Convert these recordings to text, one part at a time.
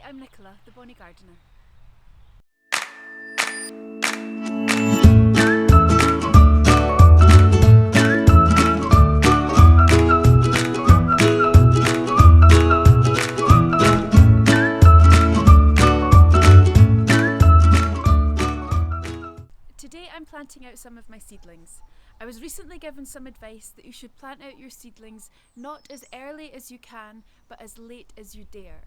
Hi, I'm Nicola, the Bonnie Gardener. Today I'm planting out some of my seedlings. I was recently given some advice that you should plant out your seedlings not as early as you can, but as late as you dare.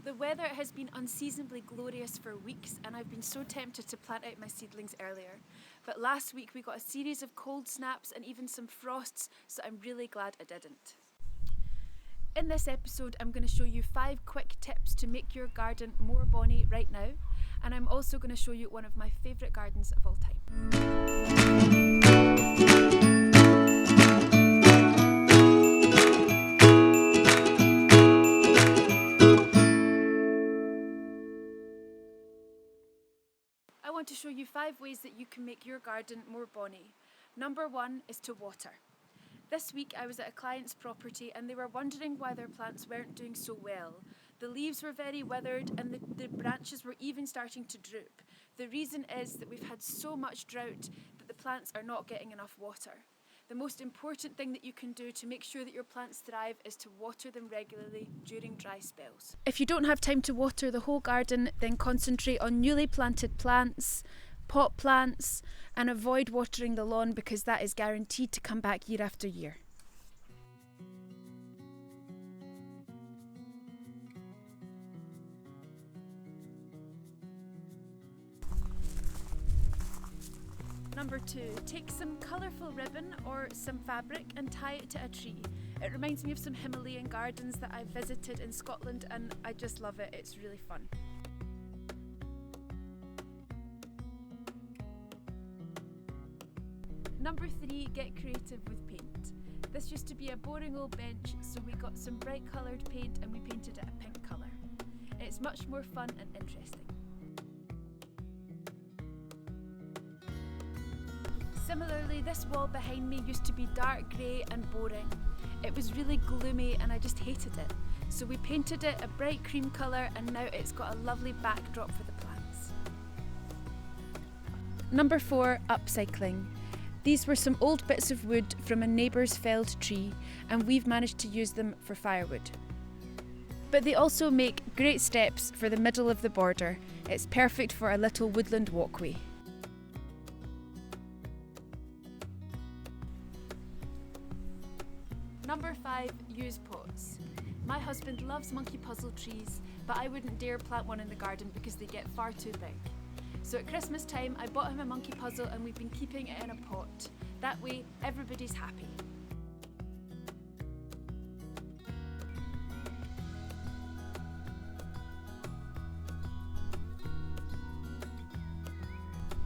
The weather has been unseasonably glorious for weeks and I've been so tempted to plant out my seedlings earlier. But last week we got a series of cold snaps and even some frosts, so I'm really glad I didn't. In this episode I'm going to show you 5 quick tips to make your garden more bonny right now, and I'm also going to show you one of my favourite gardens of all time. I want to show you 5 ways that you can make your garden more bonny. Number 1 is to water. This week I was at a client's property and they were wondering why their plants weren't doing so well. The leaves were very withered and the branches were even starting to droop. The reason is that we've had so much drought that the plants are not getting enough water. The most important thing that you can do to make sure that your plants thrive is to water them regularly during dry spells. If you don't have time to water the whole garden, then concentrate on newly planted plants, pot plants, and avoid watering the lawn because that is guaranteed to come back year after year. Number 2, take some colourful ribbon or some fabric and tie it to a tree. It reminds me of some Himalayan gardens that I've visited in Scotland and I just love it, it's really fun. Number 3, get creative with paint. This used to be a boring old bench, so we got some bright coloured paint and we painted it a pink colour. It's much more fun and interesting. Similarly, this wall behind me used to be dark grey and boring. It was really gloomy and I just hated it. So we painted it a bright cream colour and now it's got a lovely backdrop for the plants. Number 4, upcycling. These were some old bits of wood from a neighbour's felled tree and we've managed to use them for firewood. But they also make great steps for the middle of the border. It's perfect for a little woodland walkway. Number 5, use pots. My husband loves monkey puzzle trees, but I wouldn't dare plant one in the garden because they get far too big. So at Christmas time, I bought him a monkey puzzle and we've been keeping it in a pot. That way, everybody's happy.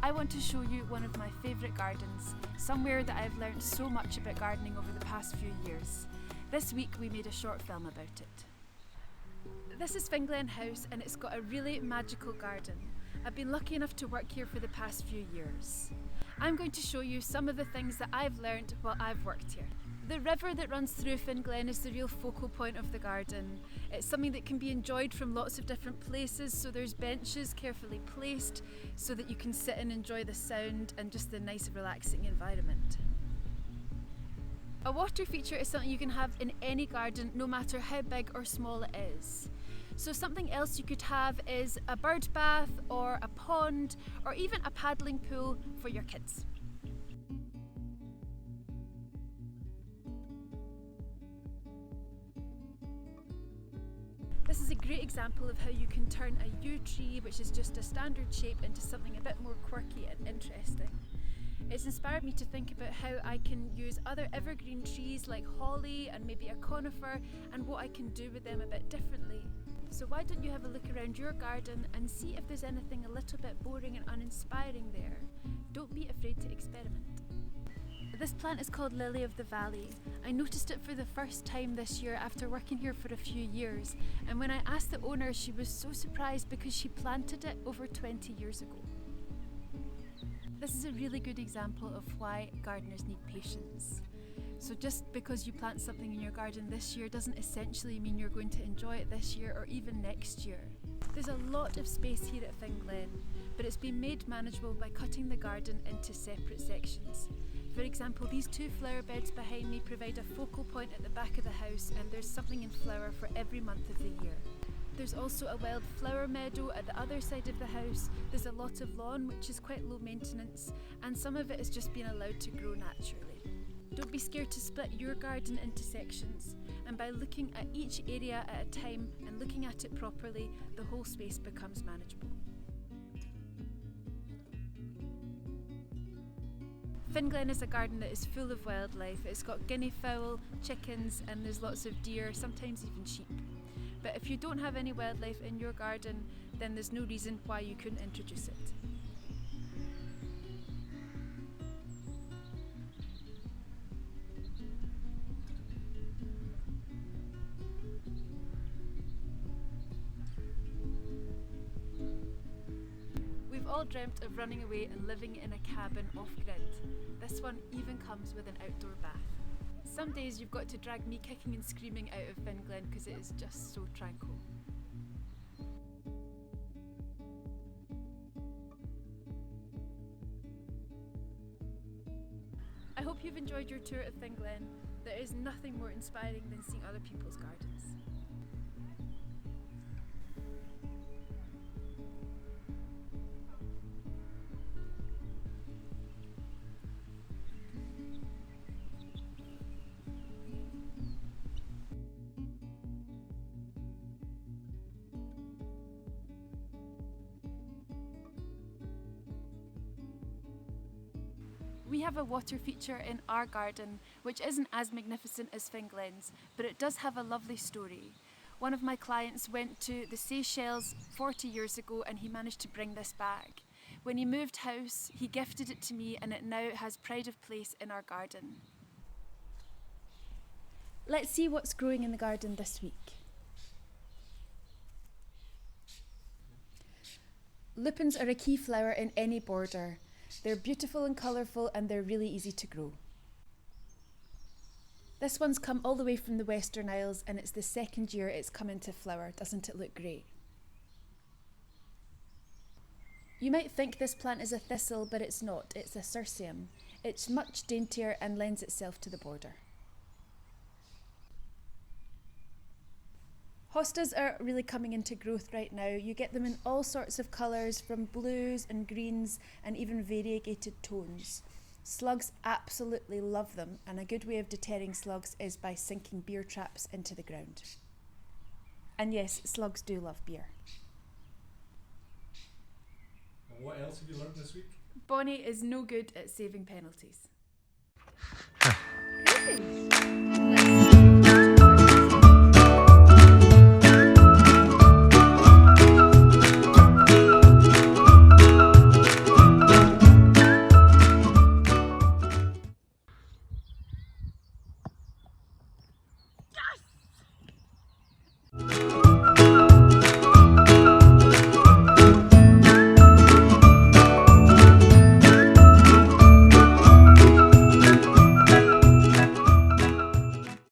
I want to show you one of my favourite gardens, somewhere that I've learned so much about gardening over the past few years. This week we made a short film about it. This is Finglen House and it's got a really magical garden. I've been lucky enough to work here for the past few years. I'm going to show you some of the things that I've learned while I've worked here. The river that runs through Finglen is the real focal point of the garden. It's something that can be enjoyed from lots of different places, so there's benches carefully placed so that you can sit and enjoy the sound and just the nice relaxing environment. A water feature is something you can have in any garden, no matter how big or small it is. So something else you could have is a bird bath or a pond or even a paddling pool for your kids. This is a great example of how you can turn a yew tree, which is just a standard shape, into something a bit more quirky and interesting. It's inspired me to think about how I can use other evergreen trees like holly and maybe a conifer and what I can do with them a bit differently. So why don't you have a look around your garden and see if there's anything a little bit boring and uninspiring there. Don't be afraid to experiment. This plant is called Lily of the Valley. I noticed it for the first time this year after working here for a few years, and when I asked the owner, she was so surprised because she planted it over 20 years ago. This is a really good example of why gardeners need patience. So just because you plant something in your garden this year doesn't essentially mean you're going to enjoy it this year or even next year. There's a lot of space here at Finglen, but it's been made manageable by cutting the garden into separate sections. For example, these 2 flower beds behind me provide a focal point at the back of the house, and there's something in flower for every month of the year. There's also a wildflower meadow at the other side of the house. There's a lot of lawn, which is quite low maintenance, and some of it is just being allowed to grow naturally. Don't be scared to split your garden into sections, and by looking at each area at a time and looking at it properly, the whole space becomes manageable. Finglen is a garden that is full of wildlife. It's got guinea fowl, chickens, and there's lots of deer, sometimes even sheep. But if you don't have any wildlife in your garden, then there's no reason why you couldn't introduce it. We've all dreamt of running away and living in a cabin off-grid. This one even comes with an outdoor bath. Some days you've got to drag me kicking and screaming out of Finglen because it is just so tranquil. I hope you've enjoyed your tour of Finglen. There is nothing more inspiring than seeing other people's gardens. We have a water feature in our garden, which isn't as magnificent as Finglen's, but it does have a lovely story. One of my clients went to the Seychelles 40 years ago and he managed to bring this back. When he moved house, he gifted it to me and it now has pride of place in our garden. Let's see what's growing in the garden this week. Lupins are a key flower in any border. They're beautiful and colourful and they're really easy to grow. This one's come all the way from the Western Isles and it's the 2nd year it's come into flower. Doesn't it look great? You might think this plant is a thistle, but it's not. It's a s01e. It's much daintier and lends itself to the border. Hostas are really coming into growth right now. You get them in all sorts of colours, from blues and greens and even variegated tones. Slugs absolutely love them, and a good way of deterring slugs is by sinking beer traps into the ground. And yes, slugs do love beer. And what else have you learned this week? Bonnie is no good at saving penalties.